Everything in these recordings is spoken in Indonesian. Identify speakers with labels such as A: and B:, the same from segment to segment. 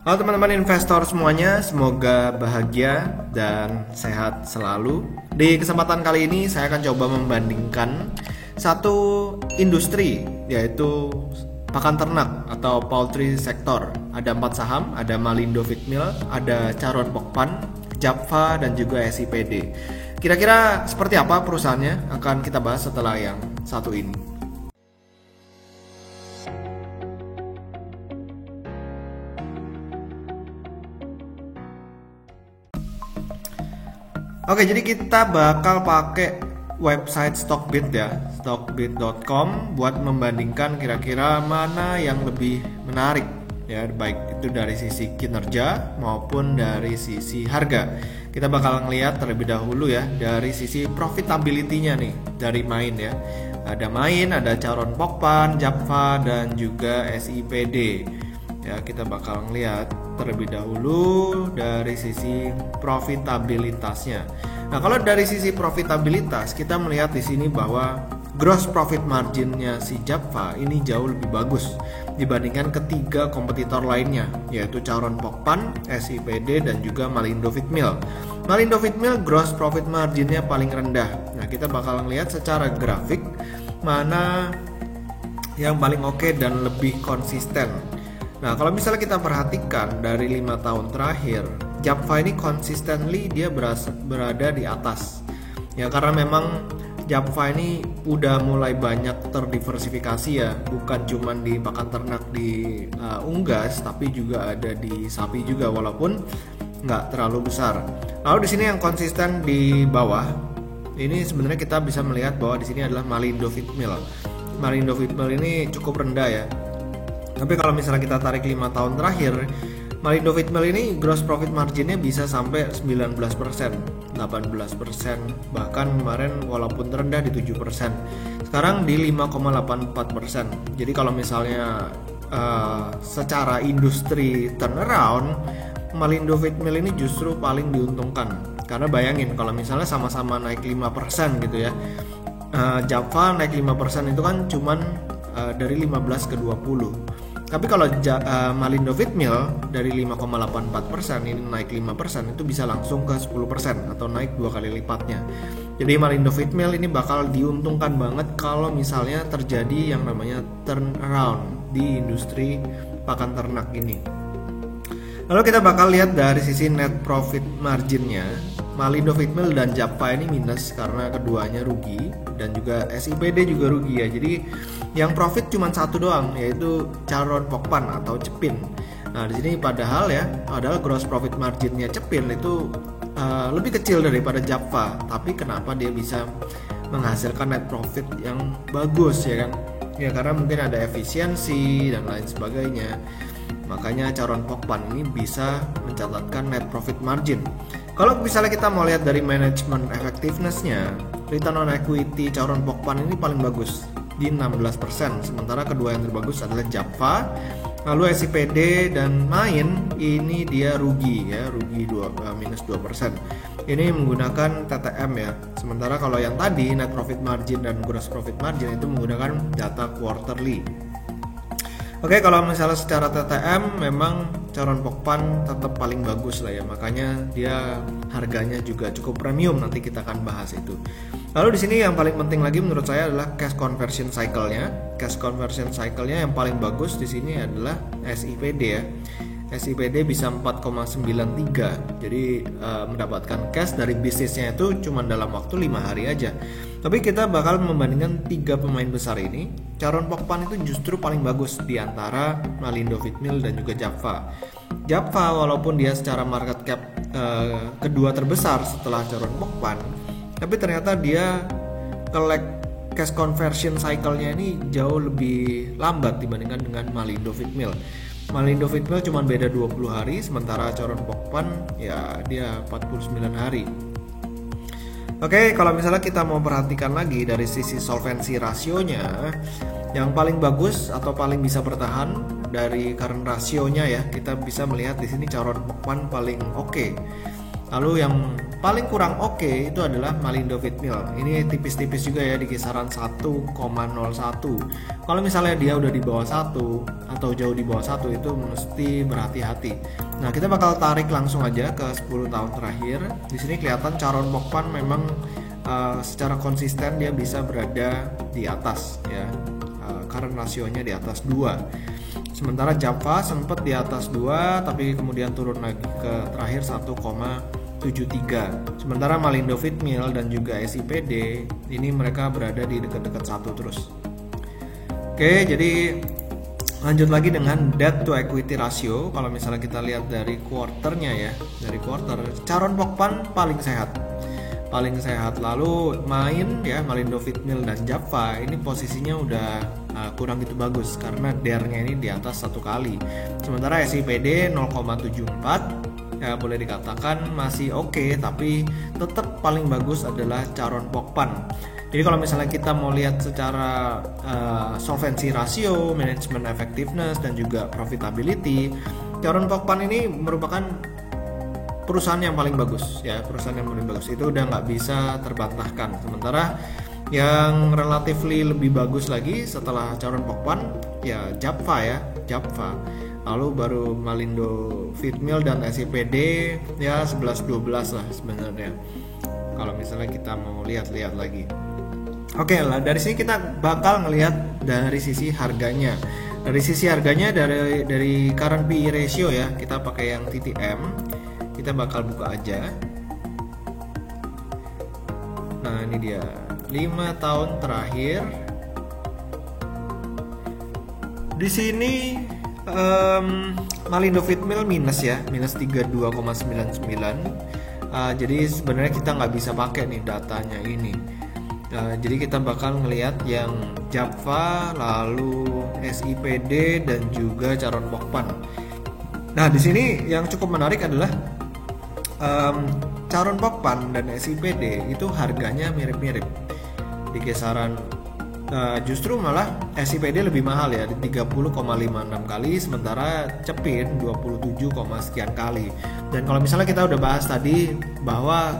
A: Halo teman-teman investor semuanya, semoga bahagia dan sehat selalu. Di kesempatan kali ini saya akan coba membandingkan satu industri, yaitu pakan ternak atau poultry sector. Ada 4 saham, ada Malindo Feedmill, ada Charon Pokpan, Japfa, dan juga SIPD. Kira-kira seperti apa perusahaannya akan kita bahas setelah yang satu ini. Oke, jadi kita bakal pakai website Stockbit ya, stockbit.com buat membandingkan kira-kira mana yang lebih menarik ya, baik itu dari sisi kinerja maupun dari sisi harga. Kita bakal ngelihat terlebih dahulu ya dari sisi profitability-nya nih, dari Main ya. Ada Main, ada Charon Pokpan, Japfa, dan juga SIPD. Ya, kita bakal ngelihat terlebih dahulu dari sisi profitabilitasnya. Nah, kalau dari sisi profitabilitas kita melihat di sini bahwa gross profit marginnya si Japfa ini jauh lebih bagus dibandingkan ketiga kompetitor lainnya, yaitu Charon Pokpan, SIPD, dan juga Malindo Feedmill. Malindo Feedmill gross profit marginnya paling rendah. Nah, kita bakal ngelihat secara grafik mana yang paling oke dan lebih konsisten. Nah, kalau misalnya kita perhatikan dari 5 tahun terakhir, Japfa ini consistently dia berada di atas. Ya, karena memang Japfa ini udah mulai banyak terdiversifikasi ya, bukan cuma di pakan ternak di unggas, tapi juga ada di sapi juga, walaupun nggak terlalu besar. Lalu di sini yang konsisten di bawah, ini sebenarnya kita bisa melihat bahwa di sini adalah Malindo Feedmill. Malindo Feedmill ini cukup rendah ya. Tapi kalau misalnya kita tarik 5 tahun terakhir, Malindo Feedmill ini gross profit marginnya bisa sampai 19%, 18%, bahkan kemarin walaupun terendah di 7%. Sekarang di 5,84%. Jadi kalau misalnya secara industri turnaround, Malindo Feedmill ini justru paling diuntungkan. Karena bayangin kalau misalnya sama-sama naik 5% gitu ya. Japfa naik 5% itu kan cuman dari 15 ke 20. Tapi kalau Malindo Feedmill dari 5,84% ini naik 5% itu bisa langsung ke 10% atau naik 2 kali lipatnya. Jadi Malindo Feedmill ini bakal diuntungkan banget kalau misalnya terjadi yang namanya turnaround di industri pakan ternak ini. Lalu kita bakal lihat dari sisi net profit marginnya. Malindo Feedmill dan Japfa ini minus karena keduanya rugi, dan juga SIPD juga rugi ya. Jadi yang profit cuma satu doang, yaitu Charon Pokpan atau Cepin. Nah, di sini padahal gross profit marginnya Cepin itu lebih kecil daripada Japfa, tapi kenapa dia bisa menghasilkan net profit yang bagus ya kan? Ya karena mungkin ada efisiensi dan lain sebagainya. Makanya Charon Pokpan ini bisa mencatatkan net profit margin. Kalau misalnya kita mau lihat dari management effectiveness-nya, return on equity Charon Pokpan ini paling bagus di 16%, sementara kedua yang terbagus adalah Japfa. Lalu SIPD dan Main ini dia rugi ya, minus 2%. Ini menggunakan TTM ya. Sementara kalau yang tadi net profit margin dan gross profit margin itu menggunakan data quarterly. Oke, kalau misalnya secara TTM memang Charon Pokpan tetap paling bagus lah ya, makanya dia harganya juga cukup premium, nanti kita akan bahas itu. Lalu di sini yang paling penting lagi menurut saya adalah cash conversion cycle-nya. Cash conversion cycle-nya yang paling bagus di sini adalah SIPD ya. SIPD bisa 4,93, jadi mendapatkan cash dari bisnisnya itu cuma dalam waktu 5 hari aja. Tapi kita bakal membandingkan 3 pemain besar ini. Charon Pokpan itu justru paling bagus di antara Malindo Feedmill dan juga Japfa. Japfa walaupun dia secara market cap kedua terbesar setelah Charon Pokpan, tapi ternyata dia cash conversion cycle-nya ini jauh lebih lambat dibandingkan dengan Malindo Feedmill. Malindo Feedmill cuma beda 20 hari, sementara Charon Pokpan ya dia 49 hari. Oke, kalau misalnya kita mau perhatikan lagi dari sisi solvency rasionya, yang paling bagus atau paling bisa bertahan dari current rasionya ya, kita bisa melihat di sini Charon Pokpan paling oke. Lalu yang paling kurang oke itu adalah Malindo Feedmill. Ini tipis-tipis juga ya, di kisaran 1,01. Kalau misalnya dia udah di bawah 1 atau jauh di bawah 1 itu mesti berhati-hati. Nah, kita bakal tarik langsung aja ke 10 tahun terakhir. Di sini kelihatan Charon Mokpan memang secara konsisten dia bisa berada di atas ya. Current rasionya di atas 2. Sementara Java sempat di atas 2 tapi kemudian turun lagi ke terakhir 1,73. Sementara Malindo Feedmill dan juga SIPD ini mereka berada di dekat-dekat 1 terus. Oke, jadi lanjut lagi dengan debt to equity ratio. Kalau misalnya kita lihat dari quarternya ya, dari quarter Charon Mokpan paling sehat. Lalu main ya Malindo Feedmill dan Java ini posisinya udah kurang gitu bagus karena DER-nya ini di atas 1 kali. Sementara SIPD 0,74 ya boleh dikatakan masih oke, tapi tetap paling bagus adalah Charon Mokpan. Jadi kalau misalnya kita mau lihat secara solvency ratio, management effectiveness dan juga profitability, Charon Mokpan ini merupakan perusahaan yang paling bagus ya, itu udah nggak bisa terbantahkan. Sementara yang relatively lebih bagus lagi setelah Charon Mokpan ya Java, lalu baru Malindo Feedmill dan SIPD ya 11-12 lah sebenarnya kalau misalnya kita mau lihat-lihat lagi. Oke lah, dari sini kita bakal ngelihat dari sisi harganya. Dari current PE ratio ya, kita pakai yang TTM. Kita bakal buka aja. Nah, ini dia 5 tahun terakhir. Di sini Malindo Feedmill minus 32,99. Jadi sebenarnya kita nggak bisa pakai nih datanya ini. Jadi kita bakal ngelihat yang Java, lalu SIPD dan juga Charon Mokpan. Nah, di sini yang cukup menarik adalah Charon Mokpan dan SIPD itu harganya mirip-mirip di kisaran justru malah SIPD lebih mahal ya di 30,56 kali, sementara Cepin 27, sekian kali. Dan kalau misalnya kita udah bahas tadi bahwa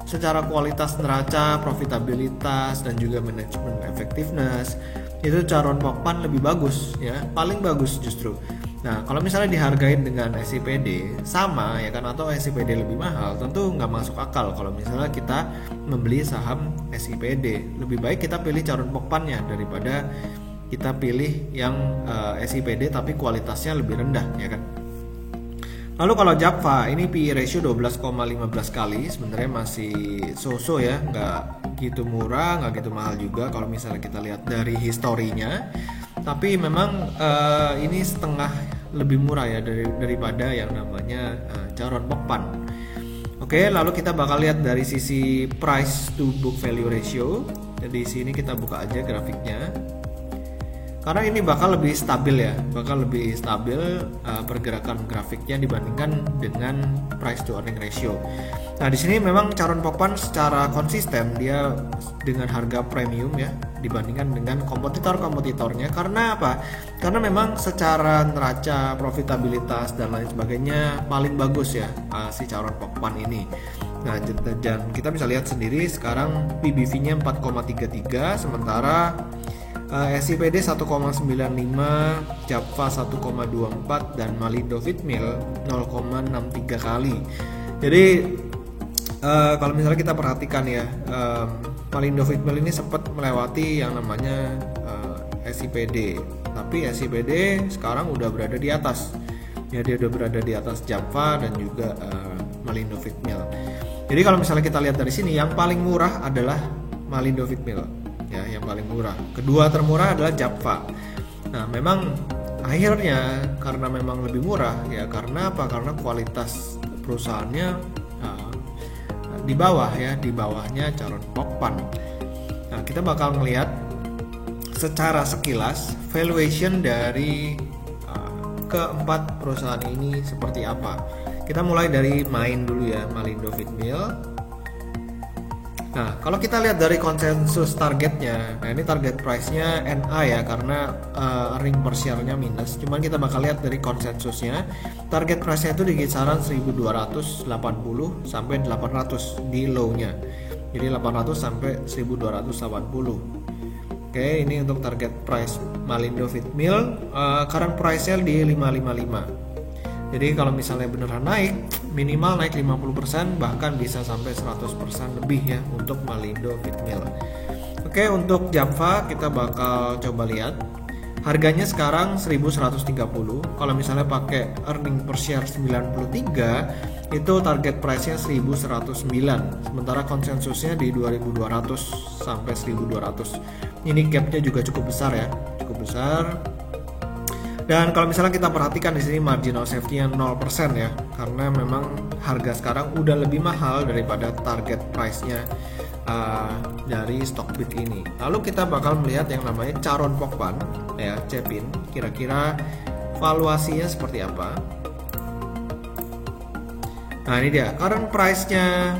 A: secara kualitas neraca, profitabilitas dan juga manajemen effectiveness itu Charon Mokpan lebih bagus ya, paling bagus justru. Nah, kalau misalnya dihargain dengan SIPD sama ya kan, atau SIPD lebih mahal, tentu nggak masuk akal kalau misalnya kita membeli saham SIPD. Lebih baik kita pilih Charon Mokpannya daripada kita pilih yang SIPD tapi kualitasnya lebih rendah ya kan. Lalu kalau Java ini PE ratio 12,15 kali, sebenarnya masih so-so ya, nggak gitu murah, nggak gitu mahal juga kalau misalnya kita lihat dari historinya. Tapi memang ini setengah lebih murah ya daripada yang namanya Charon Mokpan. Oke, lalu kita bakal lihat dari sisi price to book value ratio. Jadi sini kita buka aja grafiknya. Karena ini bakal lebih stabil ya, pergerakan grafiknya dibandingkan dengan price to earning ratio. Nah, di sini memang Charon Mokpan secara konsisten dia dengan harga premium ya dibandingkan dengan kompetitornya. Karena apa? Karena memang secara neraca, profitabilitas dan lain sebagainya paling bagus ya si Charon Mokpan ini. Nah, dan kita bisa lihat sendiri sekarang PBV-nya 4,33, sementara SIPD 1,95, Java 1,24 dan Malindo Feedmill 0,63 kali. Jadi kalau misalnya kita perhatikan ya, Malindo Feedmill ini sempat melewati yang namanya SIPD, tapi SIPD sekarang udah berada di atas. Ya, dia udah berada di atas Java dan juga Malindo Feedmill. Jadi kalau misalnya kita lihat dari sini, yang paling murah adalah Malindo Feedmill. Ya, yang paling murah. Kedua termurah adalah Java. Nah, memang akhirnya karena memang lebih murah ya, karena apa? Karena kualitas perusahaannya di bawah ya, di bawahnya Charon Mokpan. Nah, kita bakal melihat secara sekilas valuation dari keempat perusahaan ini seperti apa. Kita mulai dari main dulu ya, Malindo Feedmill. Nah, kalau kita lihat dari konsensus targetnya, nah ini target price-nya NA ya, karena earning per share-nya minus. Cuman kita bakal lihat dari konsensusnya, target price-nya itu di kisaran 1280 sampai 800 di low-nya. Jadi 800 sampai 1280. Oke, ini untuk target price Malindo Feedmill. Current price-nya di 555. Jadi kalau misalnya beneran naik, minimal naik 50%, bahkan bisa sampai 100% lebih ya untuk Malindo Feedmill. Oke, untuk Java kita bakal coba lihat. Harganya sekarang 1130. Kalau misalnya pakai earning per share 93, itu target price-nya 1109. Sementara konsensusnya di 2200 sampai 1200. Ini gap-nya juga cukup besar ya, cukup besar. Dan kalau misalnya kita perhatikan di sini marginal safety-nya 0% ya, karena memang harga sekarang udah lebih mahal daripada target price-nya dari Stockbit ini. Lalu kita bakal melihat yang namanya Charon Pokpan ya, Cepin. Kira-kira valuasinya seperti apa? Nah ini dia, current price-nya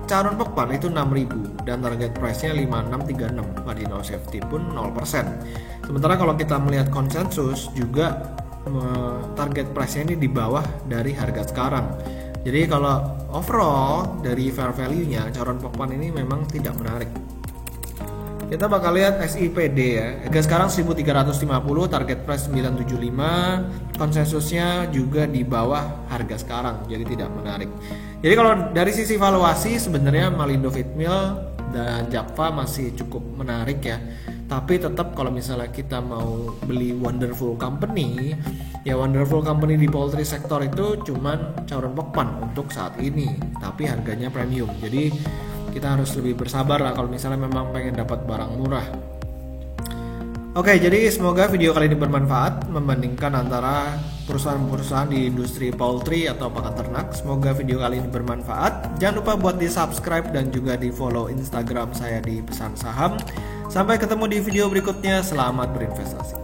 A: Charon Pokpan itu 6.000 dan target price-nya 5636. Marginal safety pun 0%. Sementara kalau kita melihat konsensus juga target price-nya ini di bawah dari harga sekarang. Jadi kalau overall dari fair value-nya Charon Pokpan ini memang tidak menarik. Kita bakal lihat SIPD ya. Harga sekarang 1350, target price 975, konsensusnya juga di bawah harga sekarang, jadi tidak menarik. Jadi kalau dari sisi valuasi sebenarnya Malindo Feedmill dan Java masih cukup menarik ya. Tapi tetap kalau misalnya kita mau beli wonderful company, ya wonderful company di poultry sektor itu cuman Charon Pokpan untuk saat ini, tapi harganya premium. Jadi kita harus lebih bersabar lah kalau misalnya memang pengen dapat barang murah. Oke, jadi semoga video kali ini bermanfaat membandingkan antara perusahaan-perusahaan di industri poultry atau pakan ternak. Semoga video kali ini bermanfaat. Jangan lupa buat di subscribe dan juga di follow Instagram saya di Pesan Saham. Sampai ketemu di video berikutnya. Selamat berinvestasi.